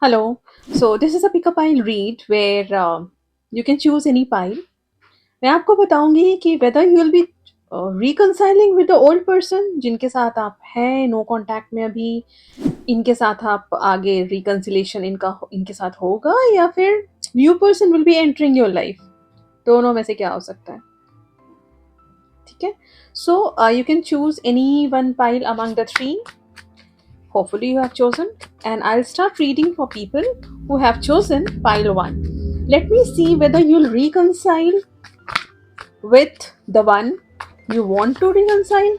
Hello. So this is a pick a pile read where you can choose any pile. मैं आपको बताऊंगी कि whether you will be reconciling with the old person जिनके साथ आप हैं नो कांटेक्ट में अभी, इनके साथ आप आगे reconciliation इनके साथ होगा या फिर new person will be entering your life. दोनों में से क्या हो सकता है? ठीक है. So you can choose any one pile among the three. Hopefully, you have chosen, and I'll start reading for people who have chosen pile 1. Let me see whether you'll reconcile with the one you want to reconcile.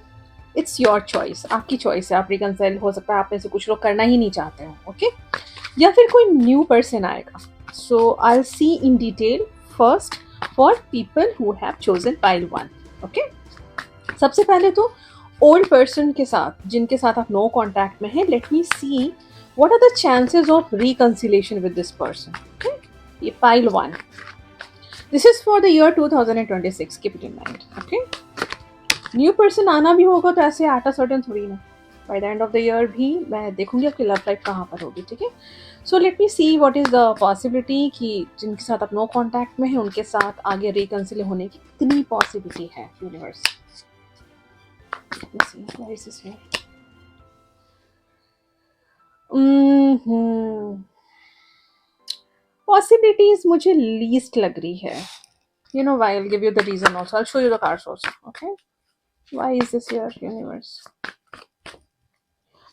It's your choice. आपकी choice है. आप reconcile हो सकता है आप में से कुछ लोग करना ही नहीं चाहते हो, okay? या फिर कोई new person आएगा. So I'll see in detail first for people who have chosen pile 1. Okay? सबसे पहले तो ओल्ड पर्सन के साथ जिनके साथ आप नो कॉन्टैक्ट में हैं, let me see what are the chances of reconciliation with this person. Okay, ये pile 1. This is for the year 2026. Keep it in mind. Okay, new person आना भी होगा तो ऐसे आटा सर्टन थोड़ी ना. By the end of the year भी मैं देखूंगी आपकी लव लाइफ कहाँ पर होगी. ठीक है, so let me see what is the possibility कि जिनके साथ आप नो कॉन्टैक्ट में हैं उनके साथ आगे रिकंसिल होने की कितनी पॉसिबिलिटी है. Universe, let me see, where is this here? Possibilities मुझे least लग रही है. You know why? I'll give you the reason also. I'll show you the cards also. Okay? Why is this here, universe?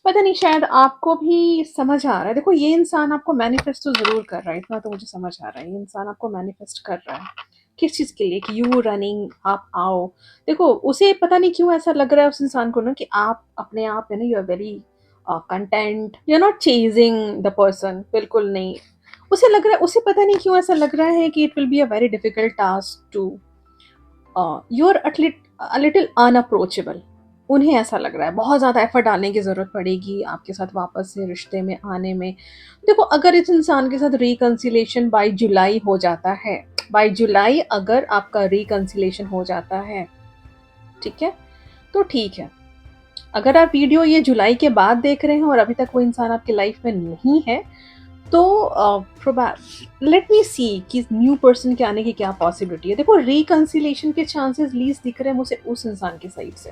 पता नहीं, शायद आपको भी समझ आ रहा है. देखो, ये इंसान आपको मैनिफेस्ट तो जरूर कर रहा है, इतना तो मुझे समझ आ रहा है. ये इंसान आपको मैनिफेस्ट कर रहा है किस चीज के लिए, कि यू रनिंग, आप आओ. देखो, उसे पता नहीं क्यों ऐसा लग रहा है उस इंसान को ना कि आप अपने आप है ना, you are very content, you are not chasing the person. बिल्कुल नहीं. उसे लग रहा है, उसे पता नहीं क्यों ऐसा लग रहा है कि it will be a very difficult task to, you are little unapproachable. उन्हें ऐसा लग रहा है बहुत ज़्यादा एफर्ट डालने की ज़रूरत पड़ेगी आपके साथ वापस से रिश्ते में आने में. देखो, अगर इस इंसान के साथ रिकंसिलेशन बाय जुलाई हो जाता है, बाय जुलाई अगर आपका रिकंसिलेशन हो जाता है, ठीक है, तो ठीक है. अगर आप वीडियो ये जुलाई के बाद देख रहे हैं और अभी तक वो इंसान आपकी लाइफ में नहीं है, तो लेट मी सी कि न्यू पर्सन के आने की क्या पॉसिबिलिटी है. देखो, रिकंसिलेशन के चांसेस लीस्ट दिख रहे हैं मुझे उस इंसान की साइड से,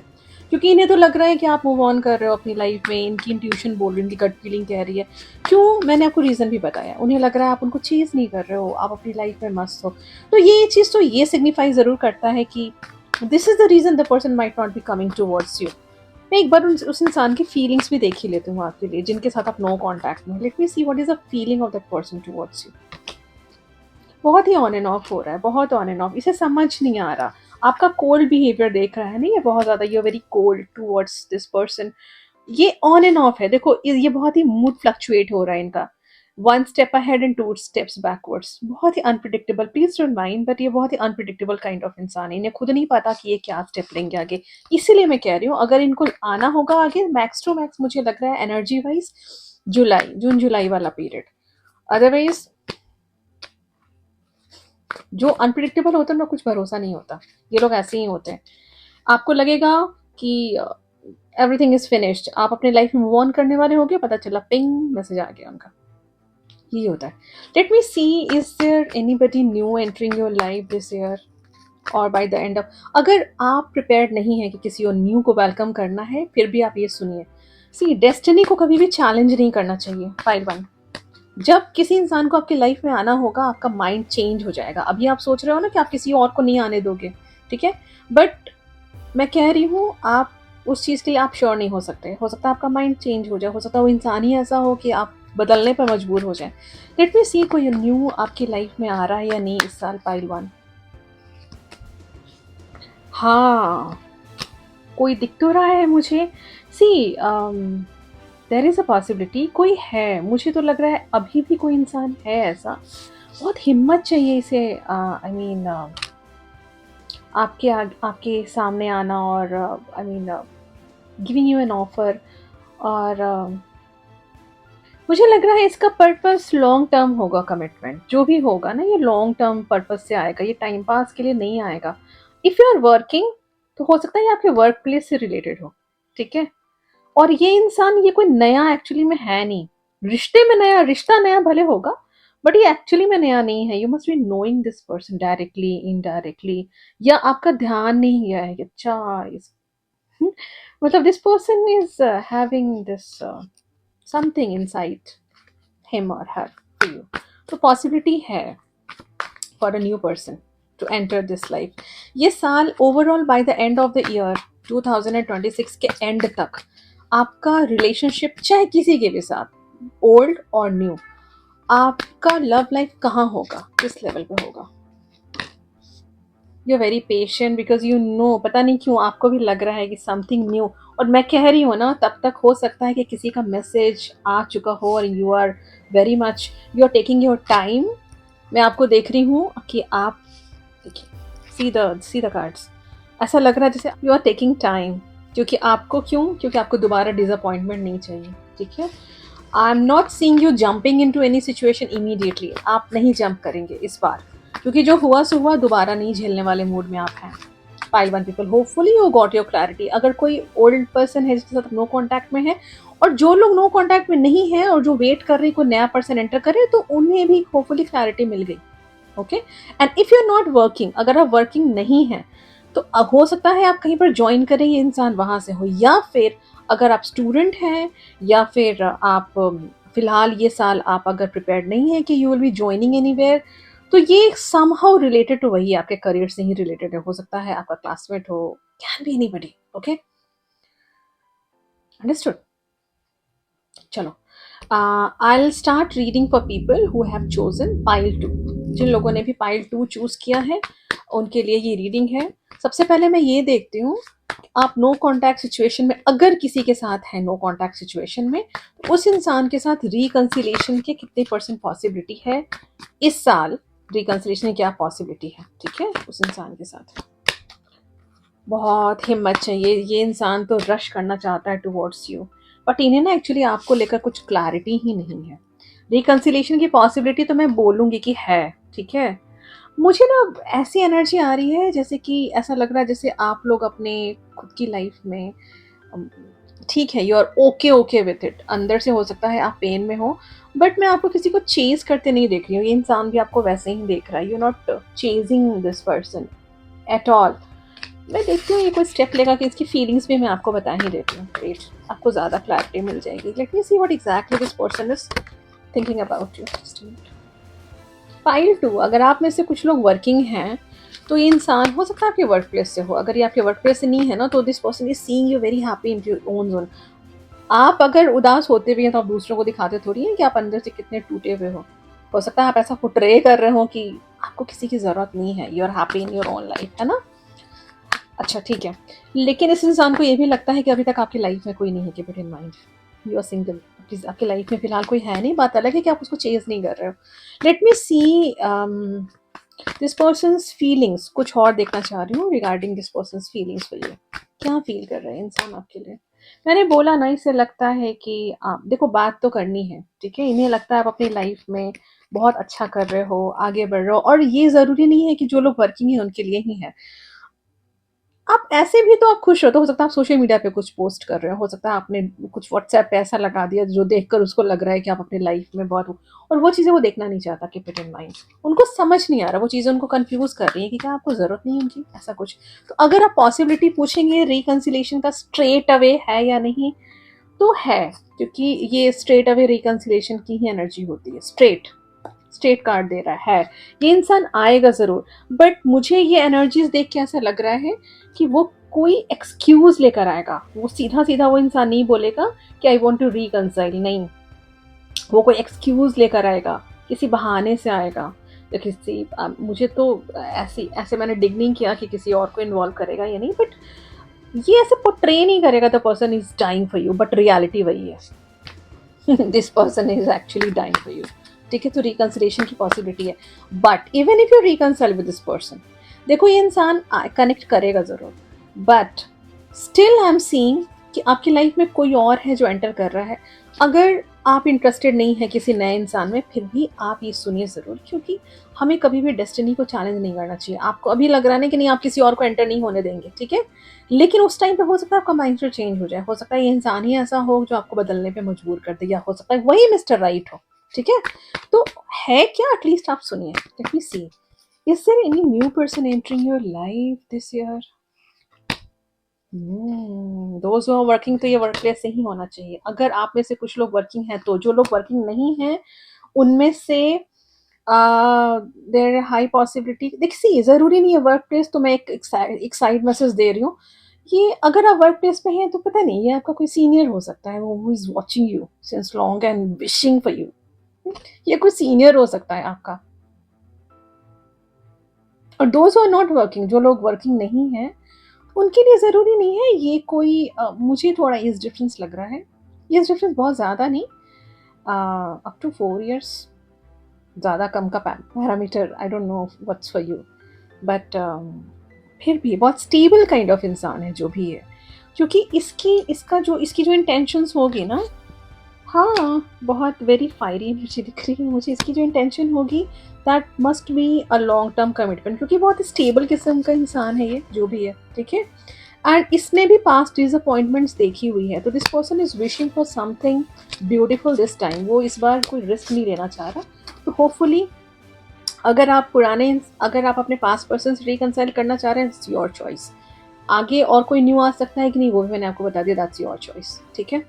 क्योंकि इन्हें तो लग रहा है कि आप मूव ऑन कर रहे हो अपनी लाइफ में. इनकी इंट्यूशन बोल रही है, इनकी गट फीलिंग कह रही है. क्यों? मैंने आपको रीज़न भी बताया. उन्हें लग रहा है आप उनको चीज़ नहीं कर रहे हो, आप अपनी लाइफ में मस्त हो. तो ये चीज़ तो ये सिग्निफाई ज़रूर करता है कि this is the reason the person might not be coming towards you. मैं एक बार उस इंसान की फीलिंग्स भी देख ही लेती हूँ आपके लिए, जिनके साथ आप नो कॉन्टैक्ट में. Late me see what is the feeling of that person towards you. बहुत ही ऑन एंड ऑफ हो रहा है, बहुत ऑन एंड ऑफ. इसे समझ नहीं आ रहा. आपका कोल्ड बिहेवियर देख रहा है ना, ये बहुत ज़्यादा, you very cold towards this person. ये ऑन एंड ऑफ है. देखो, ये बहुत ही मूड फ्लक्चुएट हो रहा है इनका. One step ahead and two steps backwards. बहुत ही unpredictable. Please don't mind, but ये बहुत ही अनप्रिडिक्टेबल काइंड ऑफ इंसान है. इन्हें खुद नहीं पता कि ये क्या स्टेप लेंगे आगे. इसीलिए मैं कह रही हूँ, अगर इनको आना होगा आगे, मैक्स टू मैक्स मुझे लग रहा है एनर्जी वाइज जुलाई, जून जुलाई वाला पीरियड. अदरवाइज जो अनप्रिडिक्टेबल होता है ना, कुछ भरोसा नहीं होता. ये लोग ऐसे ही होते हैं. आपको लगेगा कि एवरीथिंग इज फिनिश्ड, आप अपने लाइफ में मूव ऑन करने वाले हो गए, पता चला पिंग मैसेज आ गया उनका. यही होता है. Let me see, is there anybody new entering your life this year और बाय द एंड ऑफ. अगर आप प्रिपेयर्ड नहीं है कि किसी और न्यू को वेलकम करना है, फिर भी आप ये सुनिए. सी, डेस्टिनी को कभी भी चैलेंज नहीं करना चाहिए. फाइल 1. जब किसी इंसान को आपकी लाइफ में आना होगा, आपका माइंड चेंज हो जाएगा. अभी आप सोच रहे हो ना कि आप किसी और को नहीं आने दोगे, ठीक है, बट मैं कह रही हूँ, आप उस चीज़ के लिए आप श्योर नहीं हो सकते. हो सकता है आपका माइंड चेंज हो जाए, हो सकता है वो इंसान ही ऐसा हो कि आप बदलने पर मजबूर हो जाए. लेट मी सी कोई न्यू आपकी लाइफ में आ रहा है या नहीं इस साल. पाइल 1. हाँ, कोई दिख तो रहा है मुझे. सी, देर इज़ अ पॉसिबिलिटी कोई है. मुझे तो लग रहा है अभी भी कोई इंसान है ऐसा. बहुत हिम्मत चाहिए इसे, आई मीन आपके सामने आना, और I mean giving you an offer. और मुझे लग रहा है इसका पर्पस लॉन्ग टर्म होगा. कमिटमेंट जो भी होगा ना, ये लॉन्ग टर्म पर्पस से आएगा, ये टाइम पास के लिए नहीं आएगा. इफ़ यू आर वर्किंग, तो हो सकता है ये आपके वर्क प्लेस से रिलेटेड हो, ठीक है. और ये इंसान, ये कोई नया एक्चुअली में है नहीं. रिश्ते में नया, रिश्ता नया भले होगा, बट ये एक्चुअली में नया नहीं है। You must be knowing this person directly, indirectly, या आपका ध्यान नहीं गया है कि अच्छा मतलब this person is having this something inside him और हर फॉर यू। तो पॉसिबिलिटी है for a new person to enter this life. ये साल overall by the end of the year 2026 के एंड तक आपका रिलेशनशिप चाहे किसी के भी साथ, ओल्ड और न्यू, आपका लव लाइफ कहाँ होगा, किस लेवल पे होगा। You are very patient because you know, पता नहीं क्यों आपको भी लग रहा है कि समथिंग न्यू। और मैं कह रही हूँ ना, तब तक हो सकता है कि किसी का मैसेज आ चुका हो और you are very much, you are taking your time. मैं आपको देख रही हूँ कि आप देखिए, सी द कार्ड्स, ऐसा लग रहा है जैसे यू आर टेकिंग टाइम। क्योंकि आपको दोबारा डिसअपॉइंटमेंट नहीं चाहिए, ठीक है। I am not seeing you jumping into any situation immediately, आप नहीं जंप करेंगे इस बार, क्योंकि जो हुआ सो हुआ, दोबारा नहीं झेलने वाले मूड में आप हैं। Pile one people, hopefully you got your clarity. अगर कोई ओल्ड पर्सन है जिसके साथ नो कॉन्टैक्ट में है, और जो लोग नो कॉन्टैक्ट में नहीं है और जो वेट कर रहे हैं कोई नया पर्सन एंटर करे, तो उन्हें भी होपफुली क्लैरिटी मिल गई। Okay, and if you are not working, अगर आप वर्किंग नहीं है, तो हो सकता है आप कहीं पर ज्वाइन करें, ये इंसान वहां से हो, या फिर अगर आप स्टूडेंट हैं, या फिर आप फिलहाल ये साल आप अगर प्रिपेयर्ड नहीं है कि you will be joining anywhere, तो ये समहाउ रिलेटेड टू वही आपके करियर से ही रिलेटेड है। हो सकता है आपका क्लासमेट हो, can be anybody. Okay, understood. चलो, I will start reading for people who have chosen pile 2। जिन लोगों ने भी पाइल 2 चूज किया है, उनके लिए ये रीडिंग है। सबसे पहले मैं ये देखती हूँ, आप नो कॉन्टैक्ट सिचुएशन में, अगर किसी के साथ है नो कॉन्टैक्ट सिचुएशन में, तो उस इंसान के साथ रिकंसिलेशन के कितने % पॉसिबिलिटी है इस साल। रिकंसिलेशन की क्या पॉसिबिलिटी है, ठीक है, उस इंसान के साथ। बहुत हिम्मत चाहिए, ये इंसान तो रश करना चाहता है टुवर्ड्स यू, बट इन्हें ना एक्चुअली आपको लेकर कुछ क्लैरिटी ही नहीं है। रिकंसिलेशन की पॉसिबिलिटी तो मैं बोलूँगी कि है, ठीक है। मुझे ना ऐसी एनर्जी आ रही है जैसे कि ऐसा लग रहा है जैसे आप लोग अपने खुद की लाइफ में अम, ठीक है, you are okay okay with it, अंदर से हो सकता है आप पेन में हो, बट मैं आपको किसी को चेज करते नहीं देख रही हूँ। ये इंसान भी आपको वैसे ही देख रहा है, you not chasing this person at all. मैं देखती हूँ ये कोई स्टेप लेगा कि इसकी फीलिंग्स भी मैं आपको बता ही देती हूँ। ग्रेट, आपको ज़्यादा क्लैरिटी मिल जाएगी। Late me see what exactly this person is thinking about you. File 2, अगर आप में से कुछ लोग वर्किंग हैं, तो ये इंसान हो सकता है आपके वर्क प्लेस से हो। अगर ये आपके वर्क प्लेस से नहीं है ना, तो this person is seeing you very happy in your own zone. आप अगर उदास होते भी हैं, तो आप दूसरों को दिखाते थोड़ी हैं कि आप अंदर से कितने टूटे हुए हो सकता है आप ऐसा पोर्ट्रे कर रहे हो कि आपको किसी की ज़रूरत नहीं है, you are happy in your own life, है ना। अच्छा, ठीक है। लेकिन इस इंसान को ये भी लगता है कि अभी तक आपकी लाइफ में कोई नहीं है, keep it in mind, you are single. आपकी लाइफ में फिलहाल कोई है नहीं, बात अलग है कि आप उसको चेज नहीं कर रहे हो। Late me see this persons feelings, कुछ और देखना चाह रही हूँ regarding this persons feelings for you. क्या फील कर रहे हैं इंसान आपके लिए। मैंने बोला ना, इससे लगता है कि आप देखो, बात तो करनी है, ठीक है। इन्हें लगता है आप अपनी लाइफ में बहुत अच्छा कर रहे हो, आगे बढ़ रहे हो, और ये ज़रूरी नहीं है कि जो लोग वर्किंग है उनके लिए ही है। आप ऐसे भी तो आप खुश हो, तो हो सकता है आप सोशल मीडिया पे कुछ पोस्ट कर रहे हो सकता है आपने कुछ व्हाट्सएप पे ऐसा लगा दिया जो देखकर उसको लग रहा है कि आप अपनी लाइफ में बहुत हो, और वो चीज़ें वो देखना नहीं चाहता, कीप इट इन माइंड। उनको समझ नहीं आ रहा, वो चीज़ें उनको कंफ्यूज कर रही है कि क्या आपको ज़रूरत नहीं है उनकी, ऐसा कुछ। तो अगर आप पॉसिबिलिटी पूछेंगे रिकन्सिलेशन का स्ट्रेट अवे है या नहीं, तो है, क्योंकि ये स्ट्रेट अवे रिकन्सिलेशन की ही एनर्जी होती है। स्ट्रेट स्ट्रेट कार्ड दे रहा है, ये इंसान आएगा ज़रूर। बट मुझे ये एनर्जीज देख के ऐसा लग रहा है कि वो कोई एक्सक्यूज लेकर आएगा। वो सीधा सीधा वो इंसान नहीं बोलेगा कि आई वॉन्ट टू रिकनसाइल, नहीं, वो कोई एक्सक्यूज लेकर आएगा, किसी बहाने से आएगा, या किसी मुझे तो ऐसी ऐसे मैंने डिग नहीं किया कि किसी और को इन्वॉल्व करेगा या नहीं, बट ये ऐसे पोर्ट्रे नहीं करेगा the person is dying for you, but reality वही है। This person is actually dying for you, ठीक है। तो रिकन्सिलेशन की पॉसिबिलिटी है, but even if you reconcile with this person, देखो ये इंसान कनेक्ट करेगा ज़रूर, but still I am seeing कि आपकी लाइफ में कोई और है जो एंटर कर रहा है। अगर आप इंटरेस्टेड नहीं हैं किसी नए इंसान में, फिर भी आप ये सुनिए ज़रूर, क्योंकि हमें कभी भी डेस्टिनी को चैलेंज नहीं करना चाहिए। आपको अभी लग रहा है ना कि नहीं, आप किसी और को एंटर नहीं होने देंगे, ठीक है? लेकिन उस टाइम पे हो सकता है आपका माइंडसेट चेंज हो जाए, हो सकता है ये इंसान ही ऐसा हो जो आपको बदलने पे मजबूर कर दे, या हो सकता है वही मिस्टर राइट हो, ठीक है? तो है क्या, एटलीस्ट आप सुनिए। Let me see, is there any new person entering your life this year? Those who are working, तो ये वर्क प्लेस से ही होना चाहिए। अगर आप में से कुछ लोग वर्किंग हैं, तो जो लोग वर्किंग नहीं हैं उनमें से देयर हाई पॉसिबिलिटी, देख सी ज़रूरी नहीं है वर्क प्लेस, तो मैं एक साइड मैसेज दे रही हूँ। ये अगर आप वर्क प्लेस पे हैं तो पता नहीं, ये आपका कोई सीनियर हो सकता है, वो who is watching you since long and wishing for you. ये कोई सीनियर हो सकता है आपका। और those who are not working, जो लोग वर्किंग नहीं हैं, उनके लिए ज़रूरी नहीं है ये कोई मुझे थोड़ा एज डिफरेंस लग रहा है। एज डिफरेंस बहुत ज़्यादा नहीं, अप टू 4 इयर्स, ज़्यादा कम का parameter I don't know what's for you, but फिर भी बहुत स्टेबल काइंड ऑफ इंसान है जो भी है, क्योंकि इसकी जो इंटेंशंस होगी ना, हाँ, बहुत वेरी फायरी मुझे दिख रही है, मुझे इसकी जो इंटेंशन होगी that must be a long term commitment, क्योंकि बहुत स्टेबल किस्म का इंसान है ये जो भी है, ठीक है? एंड इसने भी पास्ट डिसअपॉइंटमेंट्स देखी हुई है, तो this person is wishing for something beautiful this time. वो इस बार कोई रिस्क नहीं लेना चाह रहा, तो होपफुली अगर आप अपने पास्ट पर्सन से रिकंसाइल करना चाह रहे हैं, इट्स योर चॉइस। आगे और कोई न्यू आ सकता है कि नहीं, वो भी मैंने आपको बता दिया, दैट्स योर चॉइस, ठीक है?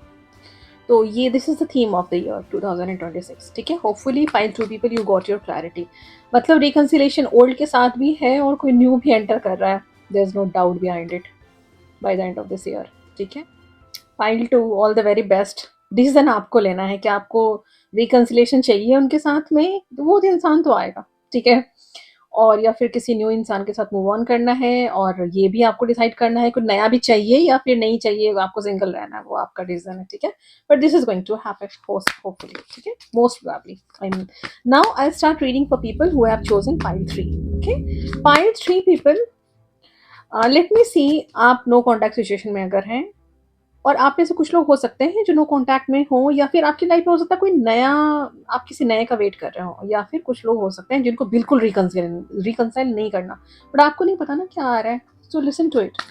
तो ये this is the theme of the year 2026, ठीक है? Hopefully find two people you got your clarity, मतलब रिकंसिलेशन ओल्ड के साथ भी है और कोई न्यू भी एंटर कर रहा है, there is no doubt behind it by the end of this year, ठीक है? File to all the very best. Decision आपको लेना है कि आपको रिकंसिलेशन चाहिए उनके साथ में, तो वो इंसान तो आएगा, ठीक है? और या फिर किसी न्यू इंसान के साथ मूव ऑन करना है, और ये भी आपको डिसाइड करना है कि नया भी चाहिए या फिर नहीं चाहिए, आपको सिंगल रहना है, वो आपका डिसीजन है, ठीक है? But this is going to happen hopefully, ठीक है? Most probably, I mean. Now I start reading for people who have chosen pile 3, okay? Pile 3 people, let me see, आप नो कॉन्टैक्ट सिचुएशन में अगर हैं, और आप में से कुछ लोग हो सकते हैं जो नो कॉन्टैक्ट में हो, या फिर आपकी लाइफ में हो सकता है कोई नया, आप किसी नए का वेट कर रहे हो, या फिर कुछ लोग हो सकते हैं जिनको बिल्कुल रिकंसाइल नहीं करना, बट आपको नहीं पता ना क्या आ रहा है, सो लिसन टू इट,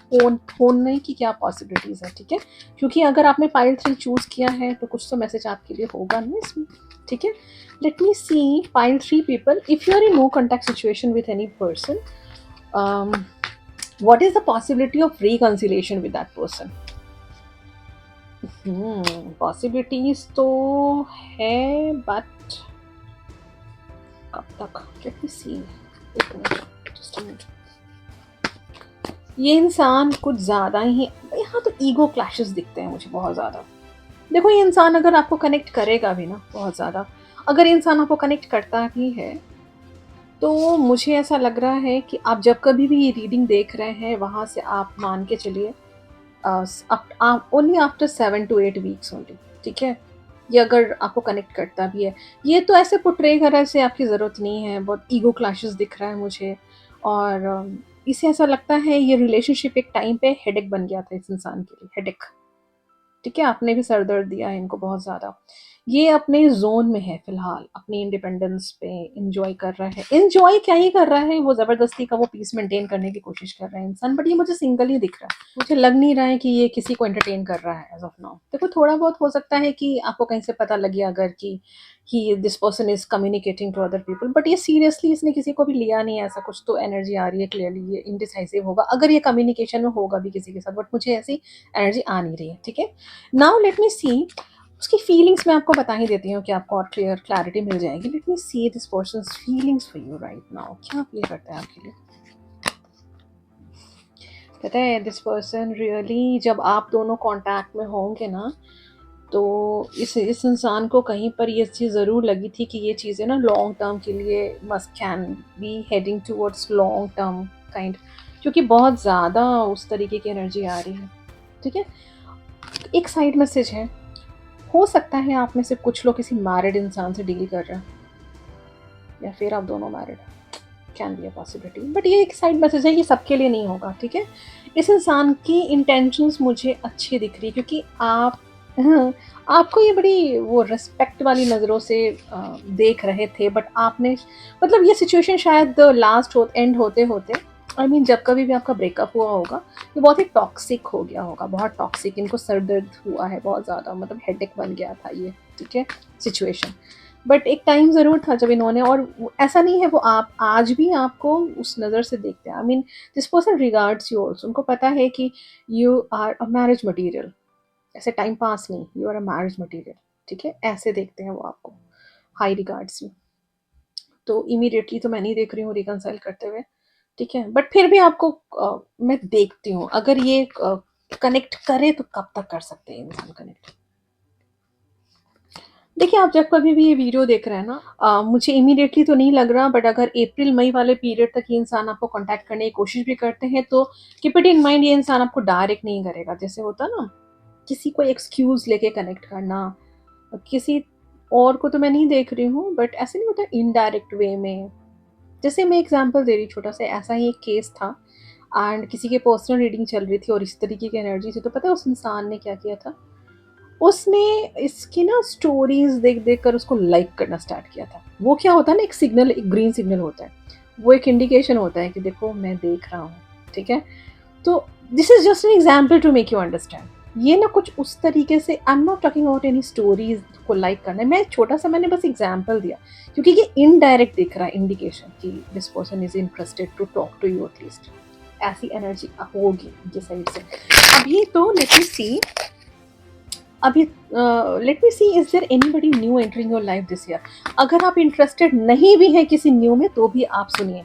होने की क्या पॉसिबिलिटीज है, ठीक है? क्योंकि अगर आपने पाइल 3 चूज किया है तो कुछ तो मैसेज आपके लिए होगा ना इसमें, ठीक है? Let me see pile 3 people, if you are in no contact situation with any person, what is the possibility of reconciliation with that person? Possibilities तो है, बट कब तक? लेट मी सी, एक मिनट, जस्ट अ मिनट। ये इंसान कुछ ज़्यादा ही, यहाँ तो ईगो क्लैशेस दिखते हैं मुझे बहुत ज़्यादा। देखो, ये इंसान अगर आपको कनेक्ट करेगा भी ना बहुत ज़्यादा, अगर ये इंसान आपको कनेक्ट करता भी है, तो मुझे ऐसा लग रहा है कि आप जब कभी भी ये रीडिंग देख रहे हैं, वहाँ से आप मान के चलिए only after 7 to 8 weeks only, ठीक है? ये अगर आपको कनेक्ट करता भी है, ये तो ऐसे पुट्रे करने से आपकी ज़रूरत नहीं है, बहुत ईगो क्लैशेस दिख रहा है मुझे, और इसे ऐसा लगता है ये रिलेशनशिप एक टाइम पे हेडेक बन गया था इस इंसान के लिए, हेडेक, ठीक है? आपने भी सर दर्द दिया है इनको बहुत ज़्यादा। ये अपने ज़ोन में है फ़िलहाल, अपनी इंडिपेंडेंस पे एन्जॉय कर रहा है। एन्जॉय क्या ही कर रहा है, वो ज़बरदस्ती का वो पीस मेंटेन करने की कोशिश कर रहा है इंसान, बट ये मुझे सिंगल ही दिख रहा है। मुझे लग नहीं रहा है कि ये किसी को एंटरटेन कर रहा है एज़ ऑफ नाउ। देखो, थोड़ा बहुत हो सकता है कि आपको कहीं से पता लगे अगर कि he this person is communicating to other people, but ये सीरियसली इसने किसी को भी लिया नहीं है, ऐसा कुछ तो एनर्जी आ रही है क्लियरली, ये इंडिसाइसिव होगा अगर ये कम्युनिकेशन में होगा भी किसी के साथ, बट मुझे ऐसी एनर्जी आ नहीं रही है, ठीक है? नाउ लेट मी सी उसकी फीलिंग्स, मैं आपको बता ही देती हूँ कि आपको और क्लैरिटी मिल जाएगी। Late me see this persons feelings for you right now, क्या प्ले करता है आपके लिए? पता है, दिस पर्सन रियली, जब आप दोनों कांटेक्ट में होंगे ना, तो इस इंसान को कहीं पर ये चीज़ ज़रूर लगी थी कि ये चीज़ें ना लॉन्ग टर्म के लिए must can be heading towards long term kind, क्योंकि बहुत ज़्यादा उस तरीके की एनर्जी आ रही है, ठीक है? एक साइड मैसेज है, हो सकता है आप में से कुछ लोग किसी मैरिड इंसान से डील कर रहे हैं, या फिर आप दोनों married, can be a possibility, but ये एक साइड मैसेज है, ये सबके लिए नहीं होगा, ठीक है? इस इंसान की इंटेंशंस मुझे अच्छी दिख रही है, क्योंकि आप हाँ, आपको ये बड़ी वो रिस्पेक्ट वाली नज़रों से देख रहे थे, बट आपने मतलब ये सिचुएशन शायद लास्ट हो एंड होते-होते आई मीन जब कभी भी आपका ब्रेकअप हुआ होगा, ये बहुत ही टॉक्सिक हो गया होगा, बहुत टॉक्सिक, इनको सर दर्द हुआ है बहुत ज़्यादा, मतलब हेडेक बन गया था ये, ठीक है, सिचुएशन। बट एक टाइम ज़रूर था जब इन्होंने, और ऐसा नहीं है वो आप आज भी आपको उस नज़र से देखते हैं। I mean this person regards you also, उनको पता है कि you are a marriage material, ऐसे टाइम पास नहीं, you are a marriage material, ठीक है, ऐसे देखते हैं वो आपको, हाई रिगार्ड्स यू। तो इमीडिएटली तो मैं नहीं देख रही हूँ रिकंसाइल करते हुए, ठीक है, बट फिर भी आपको मैं देखती हूँ अगर ये कनेक्ट करे तो कब तक कर सकते हैं इंसान कनेक्ट। देखिए आप जब कभी भी ये वीडियो देख रहे हैं ना, मुझे इमीडिएटली तो नहीं लग रहा, बट अगर अप्रैल मई वाले पीरियड तक ये इंसान आपको कांटेक्ट करने की कोशिश भी करते हैं तो कीप इट इन माइंड, ये इंसान आपको डायरेक्ट नहीं करेगा, जैसे होता ना किसी को एक्सक्यूज लेके कनेक्ट करना, किसी और को तो मैं नहीं देख रही हूँ, बट ऐसे नहीं होता इनडायरेक्ट वे में। जैसे मैं एग्जांपल दे रही हूँ छोटा सा, ऐसा ही एक केस था एंड किसी के पर्सनल रीडिंग चल रही थी और इस तरीके की एनर्जी थी, तो पता है उस इंसान ने क्या किया था, उसने इसकी ना स्टोरीज देख देख कर उसको लाइक करना स्टार्ट किया था। वो क्या होता है ना, एक सिग्नल, एक ग्रीन सिग्नल होता है, वो एक इंडिकेशन होता है कि देखो मैं देख रहा हूँ, ठीक है। तो this is just an example to make you understand, ये ना कुछ उस तरीके से, I am not talking about any stories को लाइक करना है, मैं छोटा सा मैंने बस एग्जाम्पल दिया, क्योंकि ये इनडायरेक्ट दिख रहा है इंडिकेशन कि this person is interested to talk to you at least, ऐसी एनर्जी होगी उनकी साइड से। अभी तो लेट मी सी, अभी let me see is there anybody new entering your life this year. अगर आप इंटरेस्टेड नहीं भी हैं किसी न्यू में तो भी आप सुनिए,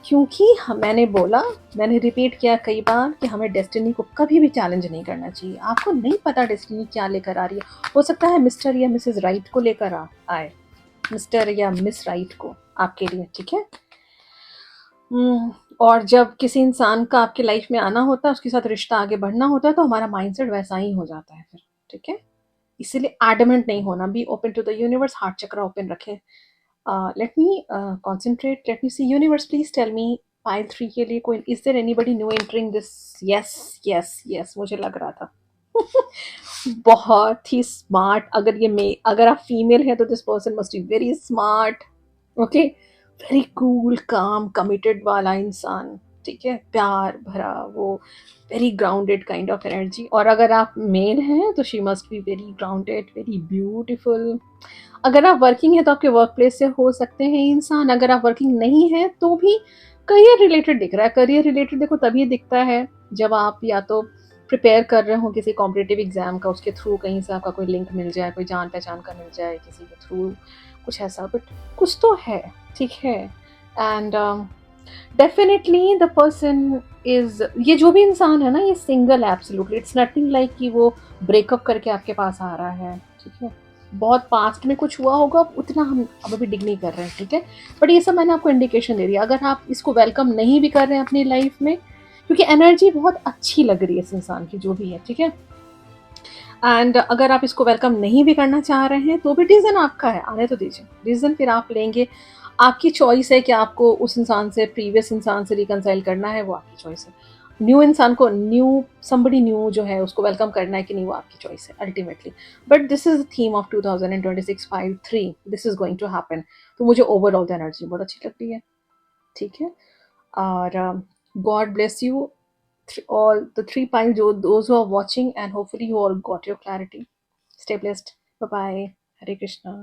क्योंकि मैंने बोला, मैंने रिपीट किया कई बार कि हमें डेस्टिनी को कभी भी चैलेंज नहीं करना चाहिए। आपको नहीं पता डेस्टिनी क्या लेकर आ रही है, हो सकता है मिस्टर या मिसेज राइट को लेकर आए, मिस्टर या मिस राइट को आपके लिए, ठीक है। और जब किसी इंसान का आपकी लाइफ में आना होता है, उसके साथ रिश्ता आगे बढ़ना होता है, तो हमारा माइंडसेट वैसा ही हो जाता है फिर, ठीक है। इसीलिए एडमेंट नहीं होना, be open to the universe, heart chakra open रखें। Let me concentrate, let me see, universe please tell me pile 3 के लिए कोई, is there anybody new entering this? yes, yes, yes, मुझे लग रहा था। बहुत ही स्मार्ट, अगर ये मे अगर आप फीमेल हैं तो this person must be very smart, okay, very cool काम कमिटेड वाला इंसान, ठीक है, प्यार भरा वो, very grounded kind of energy. और अगर आप मेल हैं तो she must be very grounded, very beautiful. अगर आप वर्किंग हैं तो आपके वर्क प्लेस से हो सकते हैं इंसान, अगर आप वर्किंग नहीं हैं तो भी करियर रिलेटेड दिख रहा है। करियर रिलेटेड देखो तभी दिखता है जब आप या तो प्रिपेयर कर रहे हो किसी कॉम्पिटिटिव एग्जाम का, उसके थ्रू कहीं से आपका कोई लिंक मिल जाए, कोई जान पहचान का मिल जाए किसी के थ्रू, कुछ ऐसा, बट कुछ तो है, ठीक है। And definitely the person is, ये जो भी इंसान है ना, ये single, absolutely it's nothing like कि वो ब्रेकअप करके आपके पास आ रहा है, ठीक है। बहुत पास्ट में कुछ हुआ होगा, उतना हम अब अभी डिग नहीं कर रहे हैं, ठीक है। बट ये सब मैंने आपको इंडिकेशन दे दिया, अगर आप इसको वेलकम नहीं भी कर रहे हैं अपनी लाइफ में, क्योंकि एनर्जी बहुत अच्छी लग रही है इस इंसान की जो भी है, ठीक है। एंड अगर आप इसको वेलकम नहीं भी करना चाह रहे हैं तो भी रीज़न आपका है, आने तो दीजिए, रीज़न फिर आप लेंगे, आपकी चॉइस है कि आपको उस इंसान से, प्रीवियस इंसान से रिकंसाइल करना है, वो आपकी चॉइस है। न्यू इंसान को, न्यू समबडी न्यू जो है उसको वेलकम करना है कि नहीं, वो आपकी चॉइस है ultimately. But this is the theme of 2026 5-3, this is going to happen. तो मुझे ओवरऑल द एनर्जी बहुत अच्छी लगती है, ठीक है। और God bless you all the 3 piles, those who are watching, and hopefully you all got your clarity. Stay blessed. Bye bye. Hare Krishna.